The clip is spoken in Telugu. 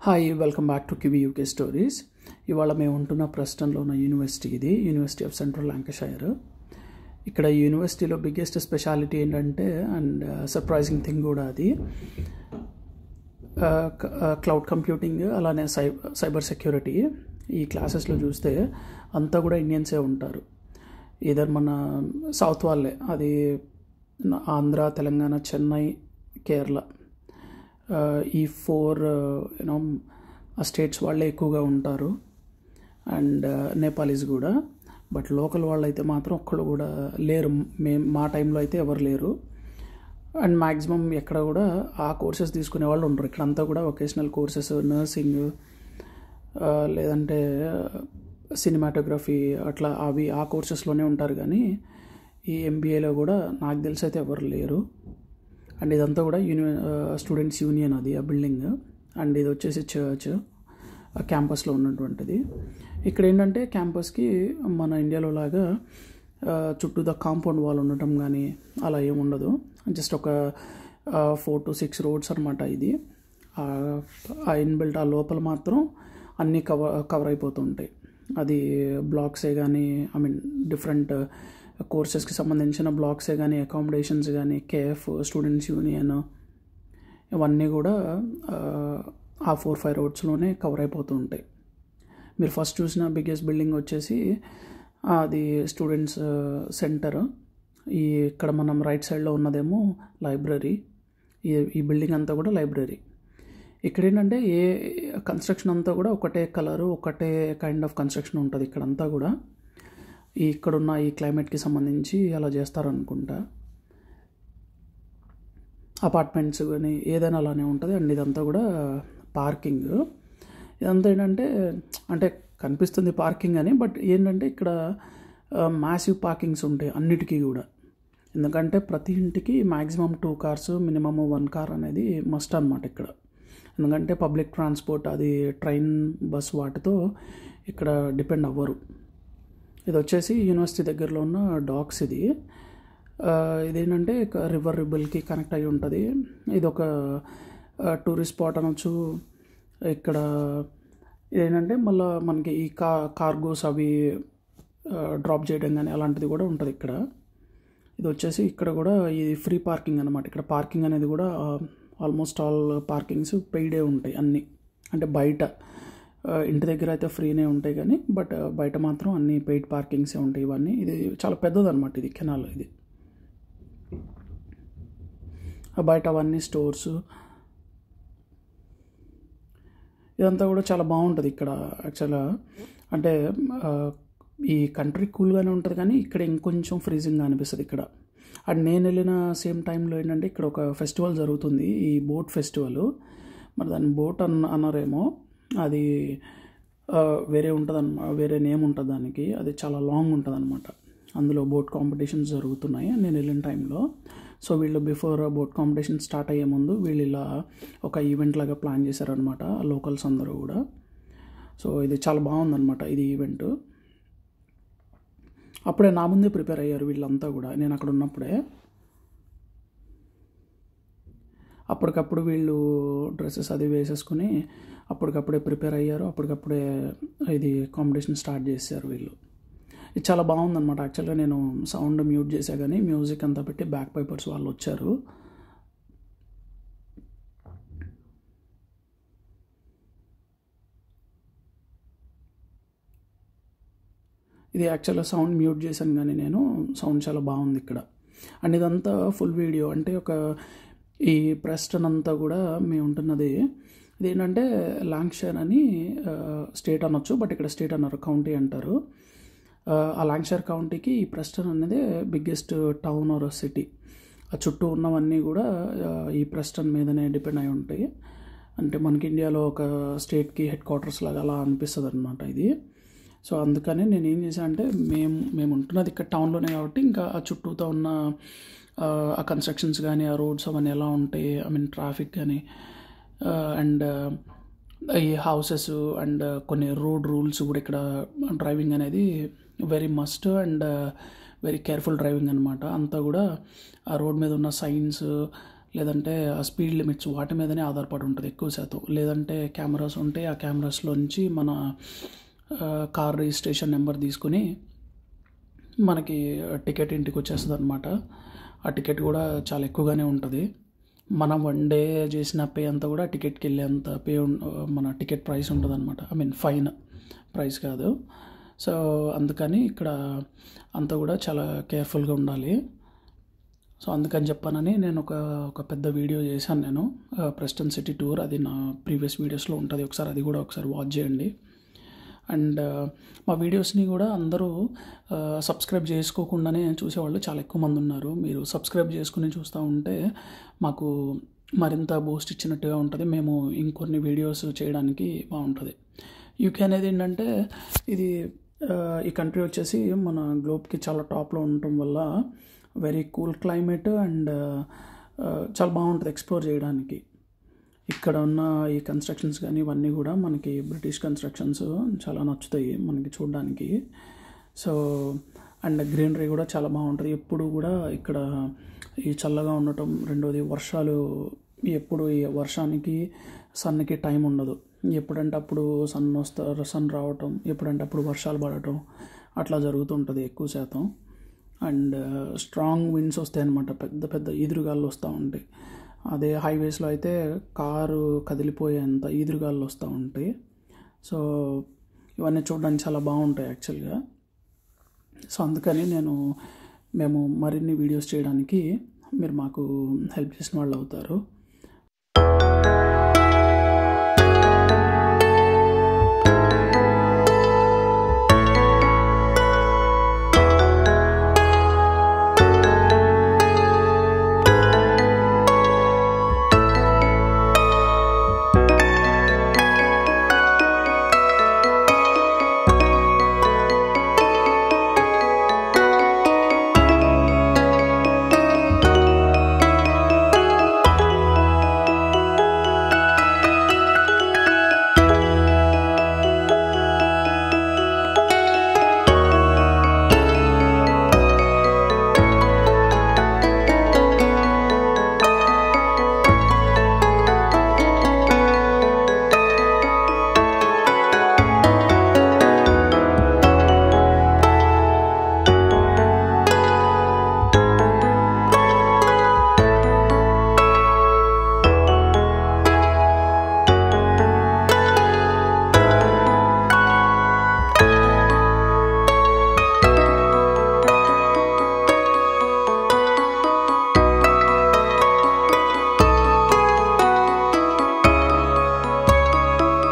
Hi welcome back to kiwi UK stories. ఇవాళ మేము ఉంటున్న ప్రెస్టన్లో ఉన్న యూనివర్సిటీ ఇది యూనివర్సిటీ ఆఫ్ సెంట్రల్ ల్యాంకషైర్. ఇక్కడ ఈ యూనివర్సిటీలో బిగ్గెస్ట్ స్పెషాలిటీ ఏంటంటే అండ్ సర్ప్రైజింగ్ థింగ్ కూడా అది క్లౌడ్ కంప్యూటింగ్, అలానే సైబర్ సెక్యూరిటీ. ఈ క్లాసెస్లో చూస్తే అంతా కూడా ఇండియన్సే ఉంటారు. ఇదర్ మన సౌత్ వాళ్ళే, అది ఆంధ్ర, తెలంగాణ, చెన్నై, కేరళ, ఈ ఫోర్ స్టేట్స్ వాళ్ళే ఎక్కువగా ఉంటారు. అండ్ నేపాలీస్ కూడా. బట్ లోకల్ వాళ్ళు అయితే మాత్రం ఒక్కళ్ళు కూడా లేరు. మా టైంలో అయితే ఎవరు లేరు. అండ్ మ్యాక్సిమం ఎక్కడ కూడా ఆ కోర్సెస్ తీసుకునే వాళ్ళు ఉండరు. ఇక్కడంతా కూడా వొకేషనల్ కోర్సెస్, నర్సింగ్, లేదంటే సినిమాటోగ్రఫీ, అట్లా అవి ఆ కోర్సెస్లోనే ఉంటారు. కానీ ఈ ఎంబీఏలో కూడా నాకు తెలిసి అయితే ఎవరు లేరు. అండ్ ఇదంతా కూడా స్టూడెంట్స్ యూనియన్ అది, ఆ బిల్డింగ్. అండ్ ఇది వచ్చేసి చర్చ్, క్యాంపస్లో ఉన్నటువంటిది. ఇక్కడ ఏంటంటే క్యాంపస్కి మన ఇండియాలో లాగా చుట్టూ కాంపౌండ్ వాల్ ఉండటం కానీ అలా ఏమి ఉండదు. జస్ట్ ఒక 4 to 6 రోడ్స్ అనమాట ఇది. ఆ ఇన్బిల్ట్ ఆ లోపల మాత్రం అన్నీ కవర్ అయిపోతుంటాయి. అది బ్లాక్సే కానీ, డిఫరెంట్ కోర్సెస్కి సంబంధించిన బ్లాక్సే కానీ, అకామిడేషన్స్ కానీ, కేఎఫ్, స్టూడెంట్స్ యూనియన్, ఇవన్నీ కూడా ఆ 4-5 రోడ్స్లోనే కవర్ అయిపోతూ ఉంటాయి. మీరు ఫస్ట్ చూసిన బిగ్గెస్ట్ బిల్డింగ్ వచ్చేసి అది స్టూడెంట్స్ సెంటర్. ఇక్కడ మనం రైట్ సైడ్లో ఉన్నదేమో లైబ్రరీ. ఈ బిల్డింగ్ అంతా కూడా లైబ్రరీ. ఇక్కడ ఏంటంటే ఏ కన్స్ట్రక్షన్ అంతా కూడా ఒకటే కలరు, ఒకటే కైండ్ ఆఫ్ కన్స్ట్రక్షన్ ఉంటుంది ఇక్కడంతా కూడా. ఇక్కడున్న ఈ క్లైమేట్కి సంబంధించి అలా చేస్తారనుకుంటా. అపార్ట్మెంట్స్ కానీ ఏదైనా అలానే ఉంటుంది. అండ్ ఇదంతా కూడా పార్కింగ్. ఇదంతా అంటే కనిపిస్తుంది పార్కింగ్ అని, బట్ ఏంటంటే ఇక్కడ మ్యాసివ్ పార్కింగ్స్ ఉంటాయి అన్నిటికీ కూడా. ఎందుకంటే ప్రతి ఇంటికి మ్యాక్సిమం 2 కార్స్, మినిమమ్ 1 కార్ అనేది మస్ట్ అనమాట ఇక్కడ. ఎందుకంటే పబ్లిక్ ట్రాన్స్పోర్ట్, అది ట్రైన్, బస్, వాటితో ఇక్కడ డిపెండ్ అవ్వరు. ఇది వచ్చేసి యూనివర్సిటీ దగ్గరలో ఉన్న డాక్స్. ఇదేంటంటే రివర్ రిబల్కి కనెక్ట్ అయ్యి ఉంటుంది. ఇది ఒక టూరిస్ట్ స్పాట్ అనొచ్చు. ఇక్కడ ఇదేంటంటే మళ్ళీ మనకి ఈ కార్గోస్ అవి డ్రాప్ చేయడం కానీ అలాంటిది కూడా ఉంటుంది ఇక్కడ. ఇది వచ్చేసి ఇక్కడ కూడా ఇది ఫ్రీ పార్కింగ్ అనమాట. ఇక్కడ పార్కింగ్ అనేది కూడా ఆల్మోస్ట్ ఆల్ పార్కింగ్స్ పెయిడే ఉంటాయి అన్నీ. అంటే బయట ఇంటి దగ్గర అయితే ఫ్రీనే ఉంటాయి కానీ, బట్ బయట మాత్రం అన్ని పెయిడ్ పార్కింగ్సే ఉంటాయి ఇవన్నీ. ఇది చాలా పెద్దదన్నమాట ఇది కెనాల్. ఇది బయట అవన్నీ స్టోర్స్. ఇదంతా కూడా చాలా బాగుంటుంది ఇక్కడ. యాక్చువల్గా అంటే ఈ కంట్రీ కూల్గానే ఉంటుంది కానీ ఇక్కడ ఇంకొంచెం ఫ్రీజింగ్గా అనిపిస్తుంది ఇక్కడ. అండ్ నేను వెళ్ళిన సేమ్ టైంలో ఏంటంటే ఇక్కడ ఒక ఫెస్టివల్ జరుగుతుంది, ఈ బోట్ ఫెస్టివల్. మరి దాన్ని బోట్ అన్నారేమో, అది వేరే ఉంటుంది వేరే నేమ్ ఉంటుంది దానికి. అది చాలా లాంగ్ ఉంటుంది అనమాట. అందులో బోట్ కాంపిటీషన్స్ జరుగుతున్నాయి నేను వెళ్ళిన టైంలో. సో వీళ్ళు బిఫోర్ బోట్ కాంపిటీషన్ స్టార్ట్ అయ్యే ముందు వీళ్ళు ఇలా ఒక ఈవెంట్ లాగా ప్లాన్ చేశారనమాట, లోకల్స్ అందరూ కూడా. సో ఇది చాలా బాగుందన్నమాట ఇది ఈవెంట్. అప్పుడే నా ముందే ప్రిపేర్ అయ్యారు వీళ్ళంతా కూడా, నేను అక్కడ ఉన్నప్పుడే. అప్పటికప్పుడు వీళ్ళు డ్రెస్సెస్ అది వేసేసుకుని అప్పటికప్పుడే ప్రిపేర్ అయ్యారు. అప్పటికప్పుడే ఇది కాంపిటీషన్ స్టార్ట్ చేశారు వీళ్ళు. ఇది చాలా బాగుందన్నమాట. యాక్చువల్గా నేను సౌండ్ మ్యూట్ చేసా కానీ మ్యూజిక్ అంతా పెట్టి బ్యాక్ పైపర్స్ వాళ్ళు వచ్చారు. ఇది యాక్చువల్గా సౌండ్ మ్యూట్ చేశాను కానీ నేను, సౌండ్ చాలా బాగుంది ఇక్కడ. అండ్ ఇదంతా ఫుల్ వీడియో. అంటే ఈ ప్రెస్టన్ అంతా కూడా మేము ఉంటున్నది ఇదేంటంటే ల్యాంకషైర్ అని స్టేట్ అనొచ్చు, బట్ ఇక్కడ స్టేట్ అన్నారు, కౌంటీ అంటారు. ఆ ల్యాంకషైర్ కౌంటీకి ఈ ప్రెస్టన్ అనేది బిగ్గెస్ట్ టౌన్ ఆర్ సిటీ. ఆ చుట్టూ ఉన్నవన్నీ కూడా ఈ ప్రెస్టన్ మీదనే డిపెండ్ అయి ఉంటాయి. అంటే మనకి ఇండియాలో ఒక స్టేట్కి హెడ్ క్వార్టర్స్ లాగా అలా అనిపిస్తుంది అనమాట ఇది. సో అందుకని నేను ఏం చేశాను అంటే మేము ఉంటున్నది ఇక్కడ టౌన్లోనే కాబట్టి ఇంకా ఆ చుట్టూతో ఉన్న ఆ కన్స్ట్రక్షన్స్ కానీ, ఆ రోడ్స్ అవన్నీ ఎలా ఉంటాయి, ట్రాఫిక్ కానీ, అండ్ ఈ హౌసెస్ అండ్ కొన్ని రోడ్ రూల్స్ కూడా. ఇక్కడ డ్రైవింగ్ అనేది very must and very careful driving అనమాట. అంతా కూడా ఆ రోడ్ మీద ఉన్న సైన్స్, లేదంటే ఆ స్పీడ్ లిమిట్స్ వాటి మీదనే ఆధారపడి ఉంటుంది ఎక్కువ శాతం. లేదంటే కెమెరాస్ ఉంటే ఆ కెమెరాస్లోంచి మన కార్ రిజిస్ట్రేషన్ నెంబర్ తీసుకుని మనకి టికెట్ ఇంటికి వచ్చేస్తుంది అనమాట. ఆ టికెట్ కూడా చాలా ఎక్కువగానే ఉంటుంది. మనం వన్ డే చేసిన పే అంతా కూడా టికెట్కి వెళ్ళేంత పే మన టికెట్ ప్రైస్ ఉంటుంది అనమాట. ఐ మీన్ ఫైన్ ప్రైస్ కాదు. సో అందుకని ఇక్కడ అంతా కూడా చాలా కేర్ఫుల్గా ఉండాలి. సో అందుకని చెప్పానని నేను ఒక పెద్ద వీడియో చేశాను నేను, ప్రెస్టన్ సిటీ టూర్. అది నా ప్రీవియస్ వీడియోస్లో ఉంటుంది, అది కూడా ఒకసారి వాచ్ చేయండి. అండ్ మా వీడియోస్ని కూడా అందరూ సబ్స్క్రైబ్ చేసుకోకుండానే చూసేవాళ్ళు చాలా ఎక్కువ మంది ఉన్నారు. మీరు సబ్స్క్రైబ్ చేసుకుని చూస్తూ ఉంటే మాకు మరింత బూస్ట్ ఇచ్చినట్టుగా ఉంటుంది. మేము ఇంకొన్ని వీడియోస్ చేయడానికి బాగుంటుంది. యూకే అనేది ఏంటంటే ఇది ఈ కంట్రీ వచ్చేసి మన గ్లోబ్కి చాలా టాప్లో ఉండటం వల్ల వెరీ కూల్ క్లైమేట్ అండ్ చాలా బాగుంటుంది ఎక్స్ప్లోర్ చేయడానికి. ఇక్కడ ఉన్న ఈ కన్స్ట్రక్షన్స్ కానీ ఇవన్నీ కూడా మనకి బ్రిటిష్ కన్స్ట్రక్షన్స్ చాలా నచ్చుతాయి మనకి చూడడానికి. సో అండ్ గ్రీనరీ కూడా చాలా బాగుంటుంది. ఎప్పుడు కూడా ఇక్కడ ఈ చల్లగా ఉండటం, రెండోది వర్షాలు, ఎప్పుడు ఈ వర్షానికి సన్కి టైం ఉండదు. ఎప్పుడంటే అప్పుడు సన్ రావటం, ఎప్పుడంటే అప్పుడు వర్షాలు పడటం అట్లా జరుగుతుంటుంది ఎక్కువ శాతం. అండ్ స్ట్రాంగ్ విండ్స్ వస్తాయి అన్నమాట, పెద్ద పెద్ద ఈదురుగాలు వస్తూ ఉంటాయి. అదే హైవేస్లో అయితే కారు కదిలిపోయేంత ఈదురుగాలు వస్తూ ఉంటాయి. సో ఇవన్నీ చూడడానికి చాలా బాగుంటాయి యాక్చువల్గా. సో అందుకని మేము మరిన్ని వీడియోస్ చేయడానికి మీరు మాకు హెల్ప్ చేసిన వాళ్ళు అవుతారు.